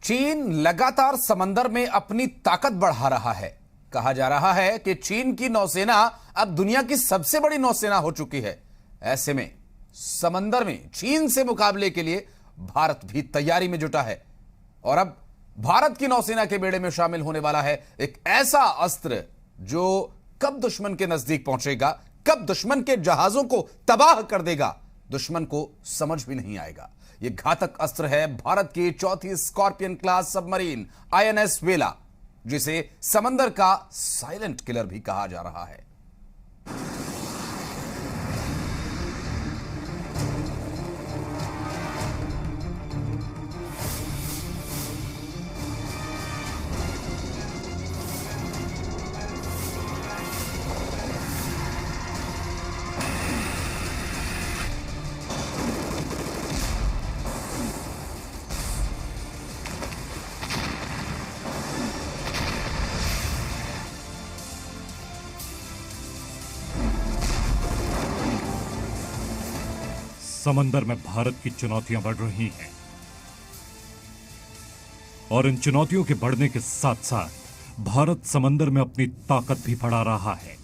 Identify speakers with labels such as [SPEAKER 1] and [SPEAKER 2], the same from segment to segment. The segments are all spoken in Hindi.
[SPEAKER 1] चीन लगातार समंदर में अपनी ताकत बढ़ा रहा है। कहा जा रहा है कि चीन की नौसेना अब दुनिया की सबसे बड़ी नौसेना हो चुकी है। ऐसे में समंदर में चीन से मुकाबले के लिए भारत भी तैयारी में जुटा है और अब भारत की नौसेना के बेड़े में शामिल होने वाला है एक ऐसा अस्त्र जो कब दुश्मन के नजदीक पहुंचेगा, कब दुश्मन के जहाजों को तबाह कर देगा, दुश्मन को समझ भी नहीं आएगा। यह घातक अस्त्र है भारत की चौथी स्कॉर्पियन क्लास सबमरीन आईएनएस वेला, जिसे समंदर का साइलेंट किलर भी कहा जा रहा है।
[SPEAKER 2] समंदर में भारत की चुनौतियां बढ़ रही हैं और इन चुनौतियों के बढ़ने के साथ साथ भारत समंदर में अपनी ताकत भी बढ़ा रहा है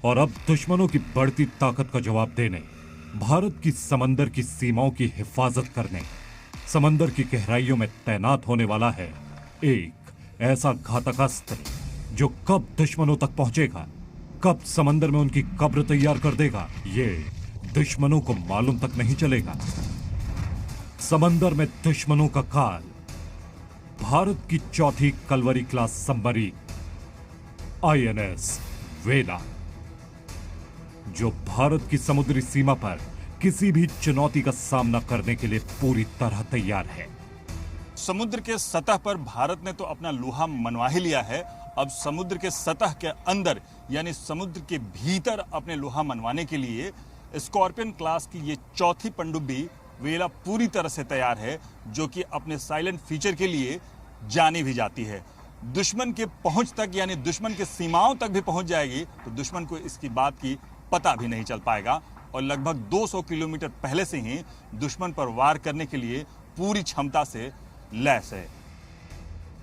[SPEAKER 2] और अब दुश्मनों की बढ़ती ताकत का जवाब देने, भारत की समंदर की सीमाओं की हिफाजत करने समंदर की गहराइयों में तैनात होने वाला है एक ऐसा घातक अस्त्र जो कब दुश्मनों तक पहुंचेगा, कब समंदर में उनकी कब्र तैयार कर देगा, ये दुश्मनों को मालूम तक नहीं चलेगा। समंदर में दुश्मनों का काल। भारत की चौथी कलवरी क्लास सबमरीन आईएनएस वेला, जो भारत की समुद्री सीमा पर किसी भी चुनौती का सामना करने के लिए पूरी तरह तैयार है।
[SPEAKER 3] समुद्र के सतह पर भारत ने तो अपना लोहा मनवा ही लिया है। अब समुद्र के सतह के अंदर यानी समुद्र के भीतर अपने लोहा मनवाने के लिए स्कॉर्पियन क्लास की ये चौथी पनडुब्बी वेला पूरी तरह से तैयार है, जो कि अपने साइलेंट फीचर के लिए जानी भी जाती है। दुश्मन के पहुंच तक यानी दुश्मन के सीमाओं तक भी पहुंच जाएगी तो दुश्मन को इसकी बात की पता भी नहीं चल पाएगा और लगभग 200 किलोमीटर पहले से ही दुश्मन पर वार करने के लिए पूरी क्षमता से लैस है।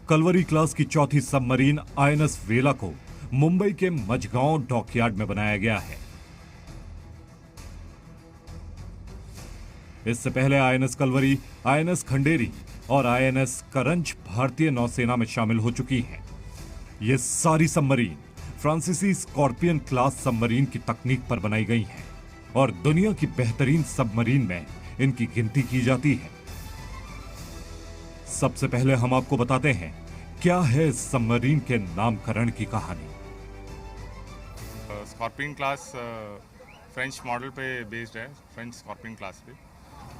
[SPEAKER 2] कलवरी क्लास की चौथी सबमरीन आईएनएस वेला को मुंबई के मझगांव डॉकयार्ड में बनाया गया है। इससे पहले आईएनएस कलवरी, आईएनएस खंडेरी और आईएनएस करंज भारतीय नौसेना में शामिल हो चुकी हैं। ये सारी सबमरीन फ्रांसीसी स्कॉर्पियन क्लास सबमरीन की तकनीक पर बनाई गई हैं और दुनिया की बेहतरीन सबमरीन में इनकी गिनती की जाती है। सबसे पहले हम आपको बताते हैं क्या है इस सबमरीन के नामकरण की कहानी।
[SPEAKER 4] स्कॉर्पियन क्लास फ्रेंच मॉडल पे बेस्ड है, फ्रेंच स्कॉर्पियन क्लास पे,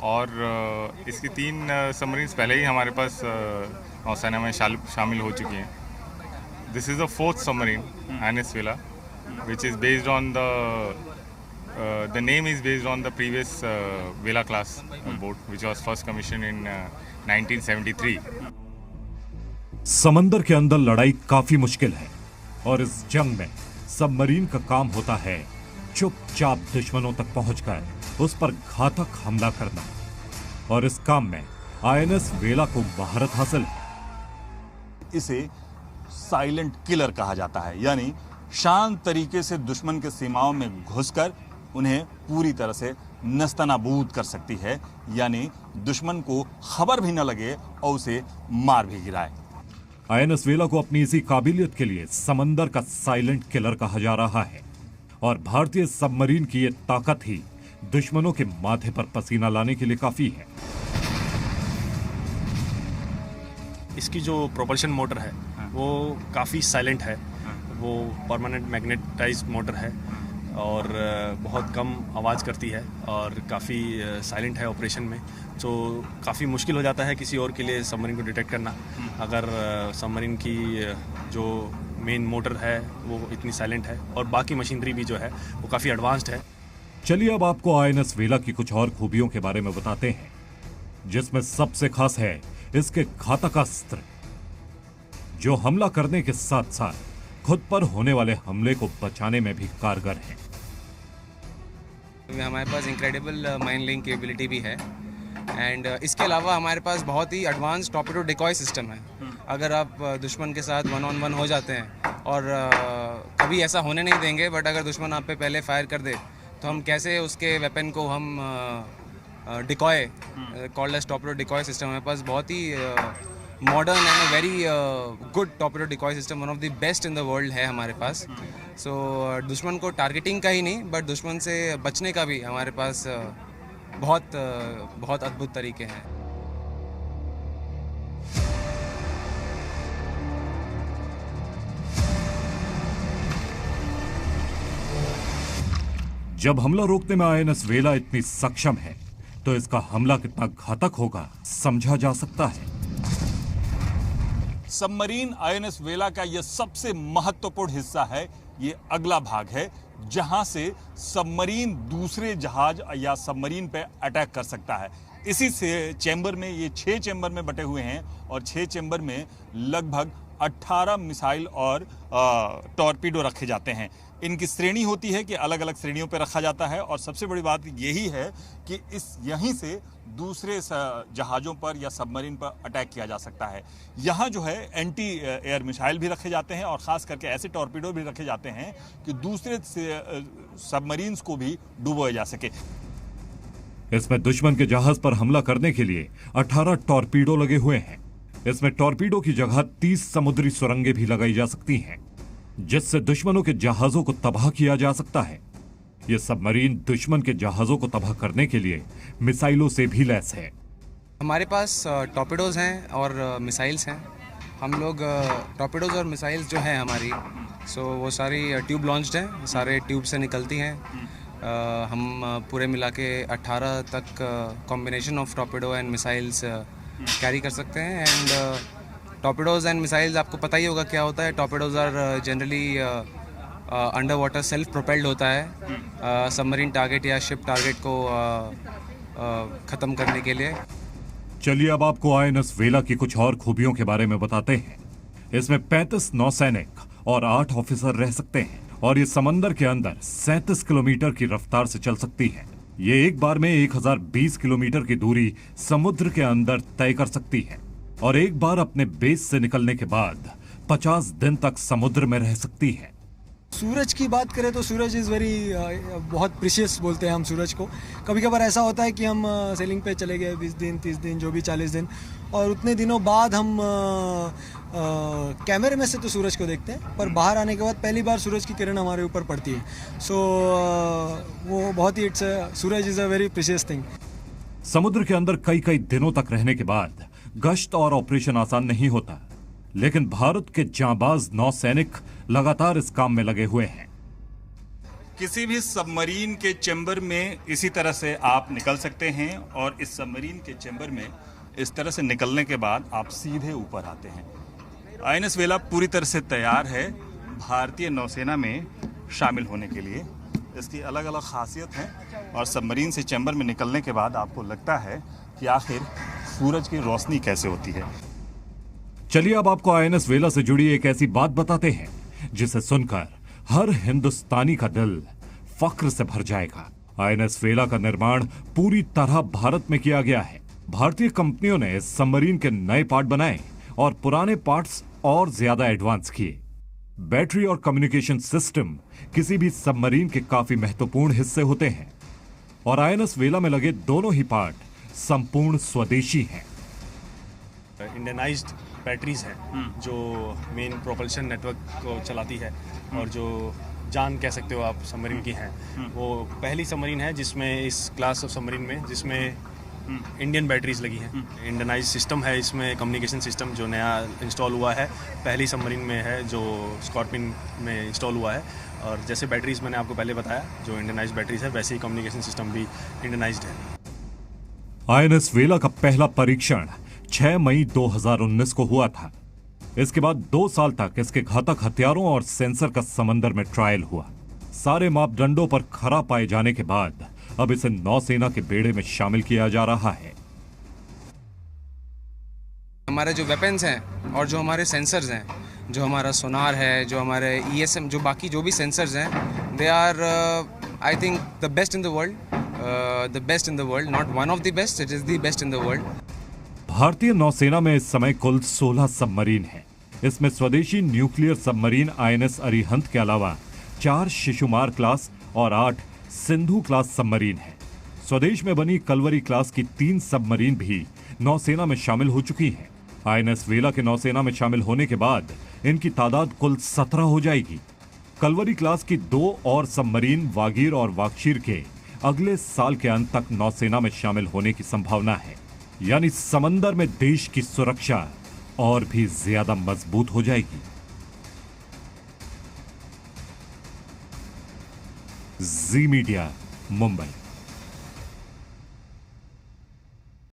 [SPEAKER 4] और इसकी 3 सबमरीन्स पहले ही हमारे पास नौसेना में शामिल हो चुकी हैं। This is the 4th submarine INS Vela, which is based on the name is based on the previous Vela class boat which was first commission in 1973।
[SPEAKER 2] समंदर के अंदर लड़ाई काफी मुश्किल है और इस जंग में सबमरीन का काम होता है चुपचाप दुश्मनों तक पहुंचकर उस पर घातक हमला करना, और इस काम में आईएनएस वेला को महारत हासिल है।
[SPEAKER 3] इसे साइलेंट किलर कहा जाता है, यानी शांत तरीके से दुश्मन के सीमाओं में घुसकर उन्हें पूरी तरह से नस्तनाबूद कर सकती है, यानी दुश्मन को खबर भी न लगे और उसे मार भी गिराए।
[SPEAKER 2] आईएनएस वेला को अपनी इसी काबिलियत के लिए समंदर का साइलेंट किलर कहा जा रहा है और भारतीय सबमरीन की ये ताकत ही दुश्मनों के माथे पर पसीना लाने के लिए काफी है।
[SPEAKER 5] इसकी जो प्रोपल्शन मोटर है वो काफ़ी साइलेंट है, वो परमानेंट मैग्नेटाइज्ड मोटर है और बहुत कम आवाज़ करती है और काफ़ी साइलेंट है ऑपरेशन में, तो काफ़ी मुश्किल हो जाता है किसी और के लिए सबमरीन को डिटेक्ट करना अगर सबमरीन की जो मेन मोटर है वो इतनी साइलेंट है और बाकी मशीनरी भी जो है वो काफ़ी एडवांस्ड है।
[SPEAKER 2] चलिए अब आपको आईएनएस वेला की कुछ और खूबियों के बारे में बताते हैं, जिसमें सबसे खास है इसके घातक अस्त्र, जो हमला करने के साथ साथ खुद पर होने वाले हमले को बचाने में भी कारगर है।
[SPEAKER 6] हमारे पास इनक्रेडिबल माइन लिंक कैपेबिलिटी भी है एंड इसके अलावा हमारे पास बहुत ही एडवांस टॉर्पेडो डिकॉय सिस्टम है। अगर आप दुश्मन के साथ 1-on-1 हो जाते हैं और कभी ऐसा होने नहीं देंगे, बट अगर दुश्मन आप पे पहले फायर कर दे तो हम कैसे उसके वेपन को हम decoy called as torpedo decoy system हमारे पास बहुत ही modern and very good torpedo decoy system, one of the best in the world है हमारे पास। सो दुश्मन को टारगेटिंग का ही नहीं बट दुश्मन से बचने का भी हमारे पास बहुत अद्भुत तरीके हैं।
[SPEAKER 2] जब हमला रोकने में आईएनएस वेला इतनी सक्षम है तो इसका हमला कितना घातक होगा समझा जा सकता है।
[SPEAKER 3] सबमरीन आईएनएस वेला का यह सबसे महत्वपूर्ण हिस्सा है। ये अगला भाग है जहां से सबमरीन दूसरे जहाज या सबमरीन पे अटैक कर सकता है। इसी से चैम्बर में ये 6 चैम्बर में बटे हुए हैं और 6 चैम्बर में लगभग 18 मिसाइल और टॉर्पीडो रखे जाते हैं। इनकी श्रेणी होती है कि अलग अलग श्रेणियों पर रखा जाता है और सबसे बड़ी बात यही है कि यहीं से दूसरे जहाज़ों पर या सबमरीन पर अटैक किया जा सकता है। यहाँ जो है एंटी एयर मिसाइल भी रखे जाते हैं और ख़ास करके ऐसे टॉर्पीडो भी रखे जाते हैं कि दूसरे सबमरीन्स को भी डुबोया जा सके।
[SPEAKER 2] इसमें दुश्मन के जहाज पर हमला करने के लिए 18 टॉर्पीडो लगे हुए हैं। इसमें टॉर्पीडो की जगह 30 समुद्री सुरंगें भी लगाई जा सकती हैं, जिससे दुश्मनों के जहाजों को तबाह किया जा सकता है। यह सबमरीन दुश्मन के जहाजों को तबाह करने के लिए मिसाइलों से भी लैस है।
[SPEAKER 6] हमारे पास टॉर्पेडोज़ हैं और मिसाइल्स हैं। हम लोग टॉर्पेडोज़ और मिसाइल्स जो हैं हमारी, सो वो सारी ट्यूब लॉन्च्ड हैं, सारे ट्यूब से निकलती हैं। हम पूरे मिला के 18 तक combination of torpedo and missiles carry कर सकते हैं। एंड टॉर्पेडोज़ एंड मिसाइल्स आपको पता ही होगा क्या होता है। Torpedoes are generally under water self propelled होता है सबमरीन टारगेट या शिप टारगेट को ख़त्म करने के लिए।
[SPEAKER 2] चलिए अब आपको आईएनएस वेला की कुछ और खूबियों के बारे में बताते हैं। इसमें 35 नौसैनिक और 8 ऑफिसर रह सकते हैं और ये समंदर के अंदर 37 किलोमीटर की रफ्तार से चल सकती है। ये एक बार में 1020 किलोमीटर की दूरी समुद्र के अंदर तय कर सकती है और एक बार अपने बेस से निकलने के बाद 50 दिन तक समुद्र में रह सकती है।
[SPEAKER 7] सूरज की बात करें तो सूरज इज़ वेरी बहुत प्रीशियस बोलते हैं हम सूरज को। कभी कभार ऐसा होता है कि हम सेलिंग पे चले गए 20 दिन 30 दिन जो भी 40 दिन, और उतने दिनों बाद हम कैमरे में से तो सूरज को देखते हैं, पर बाहर आने के बाद पहली बार सूरज की किरण हमारे ऊपर पड़ती है। सो वो बहुत ही सूरज is a very precious thing.
[SPEAKER 2] समुद्र के अंदर कई कई दिनों तक रहने के बाद गश्त और ऑपरेशन आसान नहीं होता, लेकिन भारत के जांबाज नौसैनिक लगातार इस काम में लगे हुए हैं।
[SPEAKER 3] किसी भी सबमरीन के चैम्बर में इसी तरह से आप निकल सकते हैं और इस सबमरीन के चैम्बर में इस तरह से निकलने के बाद आप सीधे ऊपर आते हैं। आईएनएस वेला पूरी तरह से तैयार है भारतीय नौसेना में शामिल होने के लिए। इसकी अलग अलग खासियत है और सबमरीन से चैम्बर में निकलने के बाद आपको लगता है कि आखिर सूरज की रोशनी कैसे होती है।
[SPEAKER 2] चलिए अब आपको आईएनएस वेला से जुड़ी एक ऐसी बात बताते हैं जिसे सुनकर हर हिंदुस्तानी का दिल फख्र से भर जाएगा। आईएनएस वेला का निर्माण पूरी तरह भारत में किया गया है। भारतीय कंपनियों ने इस सबमरीन के नए पार्ट बनाए और पुराने पार्ट्स और ज्यादा एडवांस किए। बैटरी और कम्युनिकेशन सिस्टम किसी भी सबमरीन के काफी महत्वपूर्ण हिस्से होते हैं और आईएनएस वेला में लगे दोनों ही पार्ट संपूर्ण स्वदेशी हैं।
[SPEAKER 5] इंडियनाइज्ड बैटरीज हैं जो मेन प्रोपल्शन नेटवर्क को चलाती है और जो जान कह सकते हो आप सबमरीन की हैं। वो पहली सबमरीन है जिसमें इस क्लास ऑफ सबमरीन में जिसमें इंडियन बैटरीज लगी हैं। इंडियनाइज सिस्टम है इसमें, कम्युनिकेशन सिस्टम जो नया इंस्टॉल हुआ है पहली सबमरीन में है जो स्कॉर्पियन में इंस्टॉल हुआ है। और जैसे बैटरीज मैंने आपको पहले बताया जो इंडियनाइज बैटरीज है, वैसे ही कम्युनिकेशन सिस्टम भी इंडियनाइज्ड है।
[SPEAKER 2] आईएनएस वेला का पहला परीक्षण 6 मई 2019 को हुआ था। इसके बाद 2 साल तक इसके घातक हथियारों और सेंसर का समंदर में ट्रायल हुआ। सारे मापदंडों पर खरा पाए जाने के बाद अब इसे नौसेना के बेड़े में शामिल किया जा रहा है।
[SPEAKER 6] हमारे जो वेपन्स हैं और जो हमारे सेंसर्स हैं, जो हमारा सोनार है, जो हमारे ESM, जो बाकी जो भी सेंसर्स हैं, they are I think the best in the world. the best in the world. Not one of the best, it is the best in the world.
[SPEAKER 2] भारतीय नौसेना में इस समय कुल 16 सबमरीन हैं। इसमें स्वदेशी न्यूक्लियर सबमरीन INS अरिहंत के अलावा 4 शिशुमार क्लास और 8 सिंधु क्लास सबमरीन हैं। स्वदेश में बनी कलवरी क्लास की 3 सबमरीन भी नौसेना में शामिल हो चुकी हैं। INS वेला के नौसेना में शामिल होने के बाद इनकी तादाद कुल 17 हो जाएगी। कलवरी क्लास की 2 और सबमरीन वागीर और वाक्षीर के अगले साल के अंत तक नौसेना में शामिल होने की संभावना है। यानी समंदर में देश की सुरक्षा और भी ज्यादा मजबूत हो जाएगी। जी मीडिया, मुंबई।